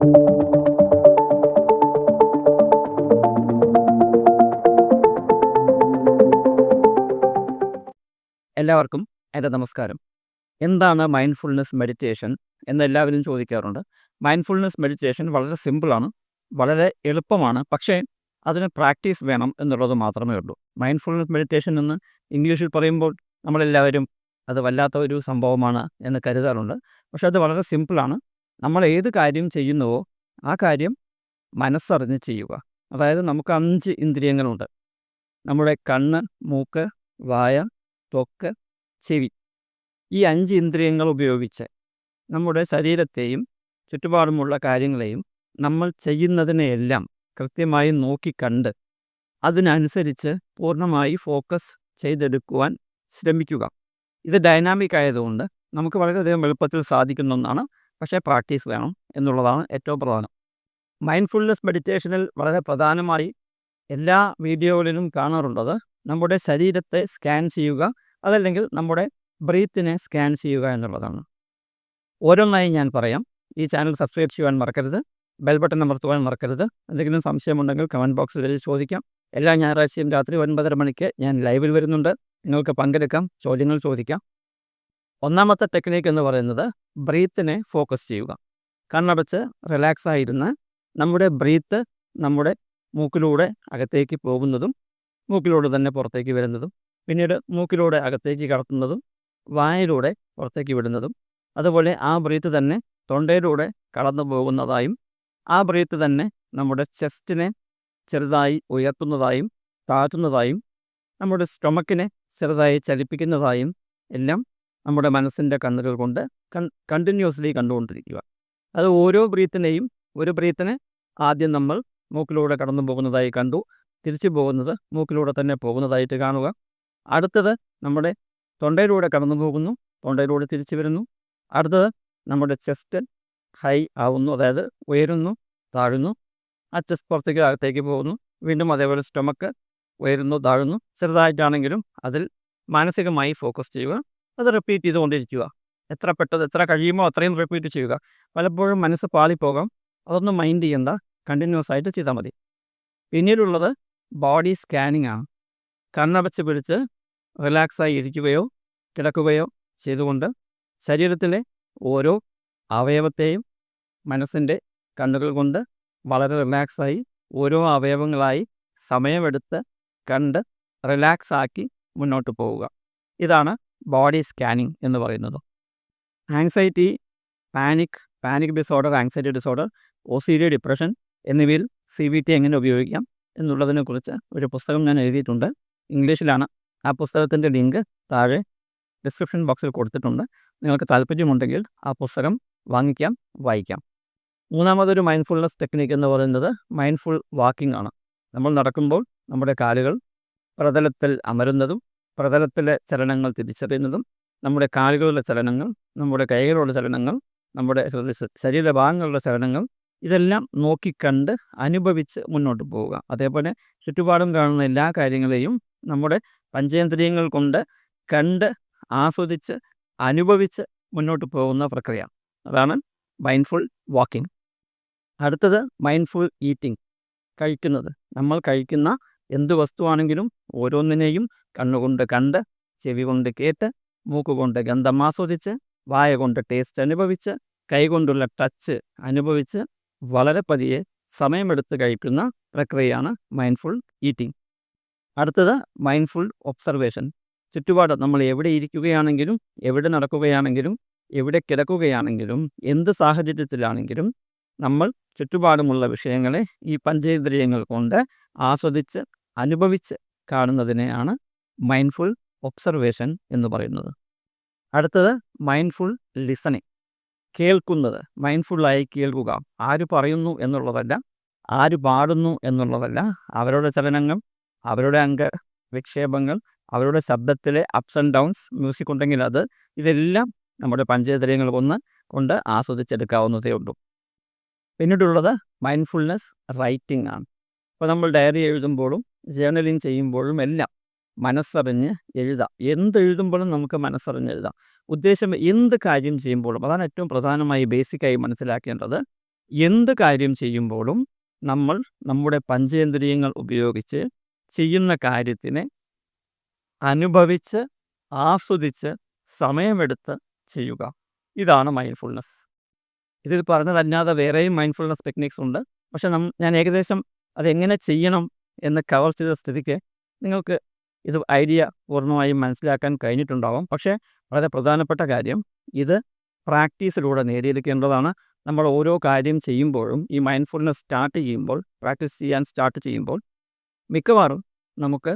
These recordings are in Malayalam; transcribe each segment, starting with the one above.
എല്ലാവർക്കും എൻ്റെ നമസ്കാരം. എന്താണ് മൈൻഡ്ഫുൾനെസ് മെഡിറ്റേഷൻ എന്ന് എല്ലാവരും ചോദിക്കാറുണ്ട്. മൈൻഡ്ഫുൾനെസ് മെഡിറ്റേഷൻ വളരെ സിമ്പിളാണ്, വളരെ എളുപ്പമാണ്. പക്ഷേ അതിന് പ്രാക്ടീസ് വേണം എന്നുള്ളത് മാത്രമേ ഉള്ളൂ. മൈൻഡ്ഫുൾനെസ് മെഡിറ്റേഷൻ എന്ന് ഇംഗ്ലീഷിൽ പറയുമ്പോൾ നമ്മളെല്ലാവരും അത് വല്ലാത്ത ഒരു സംഭവമാണ് എന്ന് കരുതാറുണ്ട്. പക്ഷേ അത് വളരെ സിമ്പിളാണ്. നമ്മൾ ഏത് കാര്യം ചെയ്യുന്നുവോ ആ കാര്യം മനസ്സറിഞ്ഞ് ചെയ്യുക. അതായത് നമുക്ക് 5 ഇന്ദ്രിയങ്ങളുണ്ട്. നമ്മുടെ കണ്ണ്, മൂക്ക്, വായ, ത്വക്ക്, ചെവി. ഈ 5 ഇന്ദ്രിയങ്ങൾ ഉപയോഗിച്ച് നമ്മുടെ ശരീരത്തെയും ചുറ്റുപാടുമുള്ള കാര്യങ്ങളെയും നമ്മൾ ചെയ്യുന്നതിനെയെല്ലാം കൃത്യമായി നോക്കിക്കണ്ട് അതിനനുസരിച്ച് പൂർണ്ണമായി ഫോക്കസ് ചെയ്തെടുക്കുവാൻ ശ്രമിക്കുക. ഇത് ഡൈനാമിക് ആയതുകൊണ്ട് നമുക്ക് വളരെയധികം എളുപ്പത്തിൽ സാധിക്കുന്ന ഒന്നാണ്. പക്ഷേ പ്രാക്ടീസ് വേണം എന്നുള്ളതാണ് ഏറ്റവും പ്രധാനം. മൈൻഡ്ഫുൾനെസ് മെഡിറ്റേഷനിൽ വളരെ പ്രധാനമായി എല്ലാ വീഡിയോകളിലും കാണാറുള്ളത് നമ്മുടെ ശരീരത്തെ സ്കാൻ ചെയ്യുക, അതല്ലെങ്കിൽ നമ്മുടെ ബ്രീത്തിനെ സ്കാൻ ചെയ്യുക എന്നുള്ളതാണ്. ഓരോന്നായി ഞാൻ പറയാം. ഈ ചാനൽ സബ്സ്ക്രൈബ് ചെയ്യുവാൻ മറക്കരുത്, ബെൽ ബട്ടൺ അമർത്തുവാൻ മറക്കരുത്. എന്തെങ്കിലും സംശയമുണ്ടെങ്കിൽ കമൻറ്റ് ബോക്സിൽ എഴുതി ചോദിക്കാം. എല്ലാ ഞായറാഴ്ചയും രാത്രി 9:30 മണിക്ക് ഞാൻ ലൈവിൽ വരുന്നുണ്ട്. നിങ്ങൾക്ക് പങ്കെടുക്കാം, ചോദ്യങ്ങൾ ചോദിക്കാം. ഒന്നാമത്തെ ടെക്നിക്ക് എന്ന് പറയുന്നത് ബ്രീത്തിനെ ഫോക്കസ് ചെയ്യുക. കണ്ണടച്ച് റിലാക്സ് ആയിരുന്ന് നമ്മുടെ ബ്രീത്ത് നമ്മുടെ മൂക്കിലൂടെ അകത്തേക്ക് പോകുന്നതും മൂക്കിലൂടെ തന്നെ പുറത്തേക്ക് വരുന്നതും, പിന്നീട് മൂക്കിലൂടെ അകത്തേക്ക് കടത്തുന്നതും വായിലൂടെ പുറത്തേക്ക് വിടുന്നതും, അതുപോലെ ആ ബ്രീത്ത് തന്നെ തൊണ്ടയിലൂടെ കടന്നു പോകുന്നതായും ആ ബ്രീത്ത് തന്നെ നമ്മുടെ ചെസ്റ്റിനെ ചെറുതായി ഉയർത്തുന്നതായും താഴ്ത്തുന്നതായും നമ്മുടെ സ്റ്റൊമക്കിനെ ചെറുതായി ചലിപ്പിക്കുന്നതായും എല്ലാം നമ്മുടെ മനസ്സിൻ്റെ കണ്ണുകൾ കൊണ്ട് കണ്ടിന്യൂസ്ലി കണ്ടുകൊണ്ടിരിക്കുക. അത് ഓരോ ബ്രീത്തിനെയും ഒരു ബ്രീത്തിനെ ആദ്യം നമ്മൾ മൂക്കിലൂടെ കടന്നു പോകുന്നതായി കണ്ടു, തിരിച്ചു പോകുന്നത് മൂക്കിലൂടെ തന്നെ പോകുന്നതായിട്ട് കാണുക. അടുത്തത് നമ്മുടെ തൊണ്ടയിലൂടെ കടന്നു പോകുന്നു, തൊണ്ടയിലൂടെ തിരിച്ചു വരുന്നു. അടുത്തത് നമ്മുടെ ചെസ്റ്റ് ഹൈ ആവുന്നു, അതായത് ഉയരുന്നു, താഴുന്നു. ആ ചെസ്റ്റ് പുറത്തേക്ക് അകത്തേക്ക് പോകുന്നു. വീണ്ടും അതേപോലെ സ്റ്റൊമക്ക് ഉയരുന്നു, താഴുന്നു. ചെറുതായിട്ടാണെങ്കിലും അതിൽ മാനസികമായി ഫോക്കസ് ചെയ്യുക. അത് റിപ്പീറ്റ് ചെയ്തുകൊണ്ടിരിക്കുക. എത്ര കഴിയുമോ അത്രയും റിപ്പീറ്റ് ചെയ്യുക. പലപ്പോഴും മനസ്സ് പാളിപ്പോകാം, അതൊന്നും മൈൻഡ് ചെയ്യണ്ട, കണ്ടിന്യൂസ് ആയിട്ട് ചെയ്താൽ മതി. പിന്നീടുള്ളത് ബോഡി സ്കാനിങ് ആണ്. കണ്ണടച്ച് പിടിച്ച് റിലാക്സായി ഇരിക്കുകയോ കിടക്കുകയോ ചെയ്തുകൊണ്ട് ശരീരത്തിലെ ഓരോ അവയവത്തെയും മനസ്സിൻ്റെ കണ്ണുകൾ കൊണ്ട് വളരെ റിലാക്സായി ഓരോ അവയവങ്ങളായി സമയമെടുത്ത് കണ്ട് റിലാക്സാക്കി മുന്നോട്ട് പോവുക. ഇതാണ് ബോഡി സ്കാനിങ് എന്ന് പറയുന്നത്. Anxiety, panic disorder, anxiety disorder, OCD, depression എന്നിവയിൽ CBT എങ്ങനെ ഉപയോഗിക്കാം എന്നുള്ളതിനെക്കുറിച്ച് ഒരു പുസ്തകം ഞാൻ എഴുതിയിട്ടുണ്ട്. ഇംഗ്ലീഷിലാണ്. ആ പുസ്തകത്തിൻ്റെ ലിങ്ക് താഴെ ഡിസ്ക്രിപ്ഷൻ ബോക്സിൽ കൊടുത്തിട്ടുണ്ട്. നിങ്ങൾക്ക് താല്പര്യമുണ്ടെങ്കിൽ ആ പുസ്തകം വാങ്ങിക്കാം, വായിക്കാം. മൂന്നാമതൊരു മൈൻഡ്ഫുൾനെസ് ടെക്നിക്ക് എന്ന് പറയുന്നത് മൈൻഡ്ഫുൾ വാക്കിംഗ് ആണ്. നമ്മൾ നടക്കുമ്പോൾ നമ്മുടെ കാലുകൾ പ്രതലത്തിൽ അമരുന്നതും പ്രതലത്തിലെ ചലനങ്ങൾ തിരിച്ചറിയുന്നതും, നമ്മുടെ കാലുകളുടെ ചലനങ്ങൾ, നമ്മുടെ കൈകളുടെ ചലനങ്ങൾ, നമ്മുടെ ശരീരഭാഗങ്ങളുടെ ചലനങ്ങൾ, ഇതെല്ലാം നോക്കിക്കണ്ട് അനുഭവിച്ച് മുന്നോട്ട് പോവുക. അതേപോലെ ചുറ്റുപാടും കാണുന്ന എല്ലാ കാര്യങ്ങളെയും നമ്മുടെ പഞ്ചേന്ദ്രിയങ്ങൾ കൊണ്ട് കണ്ട് ആസ്വദിച്ച് അനുഭവിച്ച് മുന്നോട്ട് പോകുന്ന പ്രക്രിയ. അതാണ് മൈൻഡ്ഫുൾ വാക്കിംഗ്. അടുത്തത് മൈൻഡ്ഫുൾ ഈറ്റിംഗ്, കഴിക്കുന്നത്. നമ്മൾ കഴിക്കുന്ന എന്ത് വസ്തുവാണെങ്കിലും ഓരോന്നിനെയും കണ്ണുകൊണ്ട് കണ്ട്, ചെവി കൊണ്ട് കേട്ട്, മൂക്കുകൊണ്ട് ഗന്ധം ആസ്വദിച്ച്, വായ കൊണ്ട് ടേസ്റ്റ് അനുഭവിച്ച്, കൈകൊണ്ടുള്ള ടച്ച് അനുഭവിച്ച് വളരെ പതിയെ സമയമെടുത്ത് കഴിക്കുന്ന പ്രക്രിയയാണ് മൈൻഡ്ഫുൾ ഈറ്റിംഗ്. അടുത്തത് മൈൻഡ്ഫുൾ ഒബ്സർവേഷൻ. ചുറ്റുപാട് നമ്മൾ എവിടെ ഇരിക്കുകയാണെങ്കിലും, എവിടെ നടക്കുകയാണെങ്കിലും, എവിടെ കിടക്കുകയാണെങ്കിലും, എന്ത് സാഹചര്യത്തിലാണെങ്കിലും നമ്മൾ ചുറ്റുപാടുമുള്ള വിഷയങ്ങളെ ഈ പഞ്ചേന്ദ്രിയങ്ങൾ കൊണ്ട് ആസ്വദിച്ച് അനുഭവിച്ച് കാണുന്നതിനെയാണ് മൈൻഡ്ഫുൾ ഒബ്സർവേഷൻ എന്ന് പറയുന്നത്. അടുത്തത് മൈൻഡ്ഫുൾ ലിസണിങ്, കേൾക്കുന്നത്. മൈൻഡ്ഫുള്ളായി കേൾക്കുക. ആര് പറയുന്നു എന്നുള്ളതല്ല, ആര് പാടുന്നു എന്നുള്ളതല്ല, അവരുടെ ചലനങ്ങൾ, അവരുടെ വിക്ഷേപങ്ങൾ, അവരുടെ ശബ്ദത്തിലെ അപ്സ് ആൻഡ് ഡൗൺസ്, മ്യൂസിക് ഉണ്ടെങ്കിൽ അത്, ഇതെല്ലാം നമ്മുടെ പഞ്ചേന്ദ്രിയങ്ങൾ കൊണ്ട് ആസ്വദിച്ചെടുക്കാവുന്നതേ ഉള്ളൂ. പിന്നീടുള്ളത് മൈൻഡ്ഫുൾനെസ് റൈറ്റിംഗ് ആണ്. ഇപ്പോൾ നമ്മൾ ഡയറി എഴുതുമ്പോഴും ജേർണലിങ് ചെയ്യുമ്പോഴും എല്ലാം മനസ്സറിഞ്ഞ് എഴുതാം. എന്തെഴുതുമ്പോഴും നമുക്ക് മനസ്സറിഞ്ഞ് എഴുതാം. ഉദ്ദേശം എന്ത് കാര്യം ചെയ്യുമ്പോഴും, അതാണ് ഏറ്റവും പ്രധാനമായി ബേസിക്കായി മനസ്സിലാക്കേണ്ടത്. എന്ത് കാര്യം ചെയ്യുമ്പോഴും നമ്മൾ നമ്മുടെ പഞ്ചേന്ദ്രിയങ്ങൾ ഉപയോഗിച്ച് ചെയ്യുന്ന കാര്യത്തിനെ അനുഭവിച്ച്, ആസ്വദിച്ച്, സമയമെടുത്ത് ചെയ്യുക. ഇതാണ് മൈൻഡ്ഫുൾനെസ്. ഇതിൽ പറഞ്ഞതല്ലാതെ വേറെയും മൈൻഡ്ഫുൾനെസ് ടെക്നിക്സ് ഉണ്ട്. പക്ഷെ ഞാൻ ഏകദേശം അതെങ്ങനെ ചെയ്യണം എന്ന് കവർ ചെയ്ത സ്ഥിതിക്ക് നിങ്ങൾക്ക് ഇത് ഐഡിയ പൂർണ്ണമായും മനസ്സിലാക്കാൻ കഴിഞ്ഞിട്ടുണ്ടാവാം. പക്ഷേ വളരെ പ്രധാനപ്പെട്ട കാര്യം, ഇത് പ്രാക്ടീസിലൂടെ നേടിയെടുക്കേണ്ടതാണ്. നമ്മൾ ഓരോ കാര്യം ചെയ്യുമ്പോഴും ഈ മൈൻഡ്ഫുൾനെസ് പ്രാക്ടീസ് ചെയ്യാൻ സ്റ്റാർട്ട് ചെയ്യുമ്പോൾ മിക്കവാറും നമുക്ക്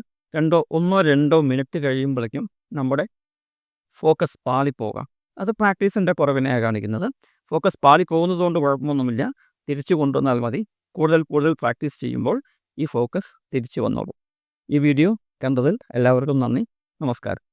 1-2 മിനിറ്റ് കഴിയുമ്പോഴേക്കും നമ്മുടെ ഫോക്കസ് പാളിപ്പോകാം. അത് പ്രാക്ടീസിൻ്റെ കുറവിനെയാണ് കാണിക്കുന്നത്. ഫോക്കസ് പാളിപ്പോകുന്നതുകൊണ്ട് കുഴപ്പമൊന്നുമില്ല. തിരിച്ചു കൊണ്ടുവന്നാൽ മതി. കൂടുതൽ പ്രാക്ടീസ് ചെയ്യുമ്പോൾ ഈ ഫോക്കസ് തിരിച്ചു വന്നോളും. ഈ വീഡിയോ കണ്ടതിൽ എല്ലാവർക്കും നന്ദി. നമസ്കാരം.